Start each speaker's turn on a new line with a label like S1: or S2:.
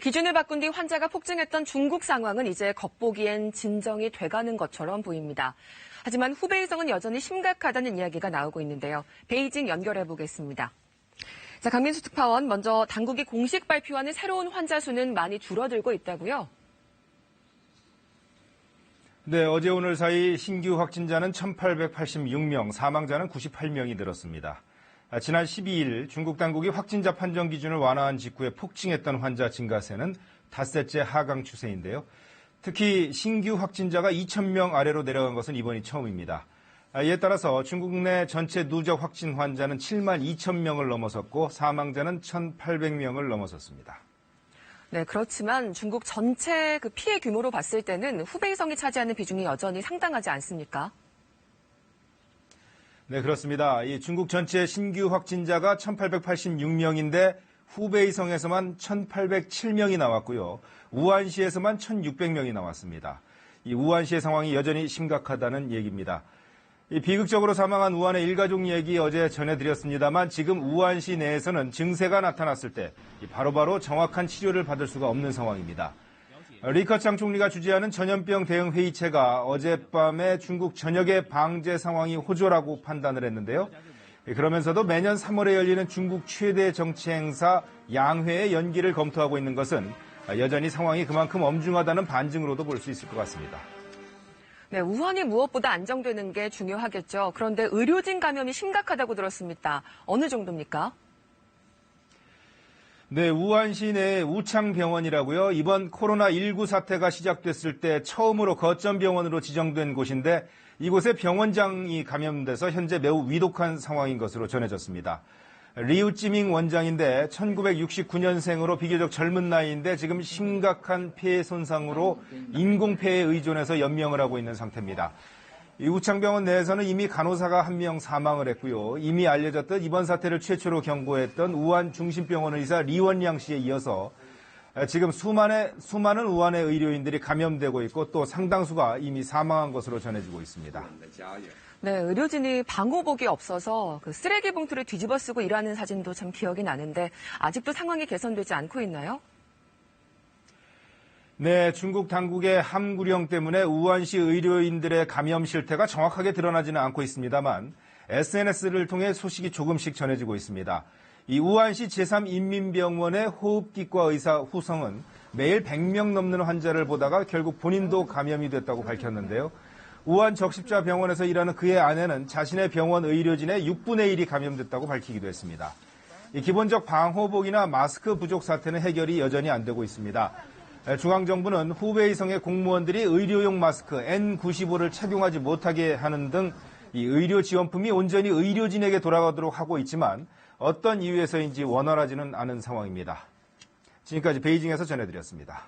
S1: 기준을 바꾼 뒤 환자가 폭증했던 중국 상황은 이제 겉보기엔 진정이 돼가는 것처럼 보입니다. 하지만 후베이성은 여전히 심각하다는 이야기가 나오고 있는데요. 베이징 연결해 보겠습니다. 자, 강민수 특파원, 먼저 당국이 공식 발표하는 새로운 환자 수는 많이 줄어들고 있다고요?
S2: 네, 어제 오늘 사이 신규 확진자는 1,886명, 사망자는 98명이 늘었습니다. 지난 12일 중국 당국이 확진자 판정 기준을 완화한 직후에 폭증했던 환자 증가세는 닷새째 하강 추세인데요. 특히 신규 확진자가 2,000명 아래로 내려간 것은 이번이 처음입니다. 이에 따라서 중국 내 전체 누적 확진 환자는 7만 2천 명을 넘어섰고 사망자는 1,800명을 넘어섰습니다.
S1: 네, 그렇지만 중국 전체 피해 규모로 봤을 때는 후베이성이 차지하는 비중이 여전히 상당하지 않습니까?
S2: 네, 그렇습니다. 이 중국 전체 신규 확진자가 1,886명인데 후베이성에서만 1,807명이 나왔고요. 우한시에서만 1,600명이 나왔습니다. 이 우한시의 상황이 여전히 심각하다는 얘기입니다. 이 비극적으로 사망한 우한의 일가족 얘기 어제 전해드렸습니다만 지금 우한시 내에서는 증세가 나타났을 때 바로바로 정확한 치료를 받을 수가 없는 상황입니다. 리커창 총리가 주재하는 전염병 대응 회의체가 어젯밤에 중국 전역의 방제 상황이 호조라고 판단을 했는데요. 그러면서도 매년 3월에 열리는 중국 최대 정치 행사 양회의 연기를 검토하고 있는 것은 여전히 상황이 그만큼 엄중하다는 반증으로도 볼 수 있을 것 같습니다.
S1: 네, 우한이 무엇보다 안정되는 게 중요하겠죠. 그런데 의료진 감염이 심각하다고 들었습니다. 어느 정도입니까?
S2: 네, 우한시 내 우창병원이라고요. 이번 코로나19 사태가 시작됐을 때 처음으로 거점병원으로 지정된 곳인데 이곳에 병원장이 감염돼서 현재 매우 위독한 상황인 것으로 전해졌습니다. 리우찌밍 원장인데 1969년생으로 비교적 젊은 나이인데 지금 심각한 폐 손상으로 인공폐에 의존해서 연명을 하고 있는 상태입니다. 이 우창병원 내에서는 이미 간호사가 1명 사망을 했고요. 이미 알려졌던 이번 사태를 최초로 경고했던 우한 중심병원 의사 리원양 씨에 이어서 지금 수많은 우한의 의료인들이 감염되고 있고 또 상당수가 이미 사망한 것으로 전해지고 있습니다.
S1: 네, 의료진이 방호복이 없어서 쓰레기 봉투를 뒤집어 쓰고 일하는 사진도 참 기억이 나는데 아직도 상황이 개선되지 않고 있나요?
S2: 네, 중국 당국의 함구령 때문에 우한시 의료인들의 감염 실태가 정확하게 드러나지는 않고 있습니다만 SNS를 통해 소식이 조금씩 전해지고 있습니다. 이 우한시 제3인민병원의 호흡기과 의사 후성은 매일 100명 넘는 환자를 보다가 결국 본인도 감염이 됐다고 밝혔는데요. 우한 적십자 병원에서 일하는 그의 아내는 자신의 병원 의료진의 6분의 1이 감염됐다고 밝히기도 했습니다. 이 기본적 방호복이나 마스크 부족 사태는 해결이 여전히 안 되고 있습니다. 중앙정부는 후베이성의 공무원들이 의료용 마스크 N95를 착용하지 못하게 하는 등 이 의료 지원품이 온전히 의료진에게 돌아가도록 하고 있지만 어떤 이유에서인지 원활하지는 않은 상황입니다. 지금까지 베이징에서 전해드렸습니다.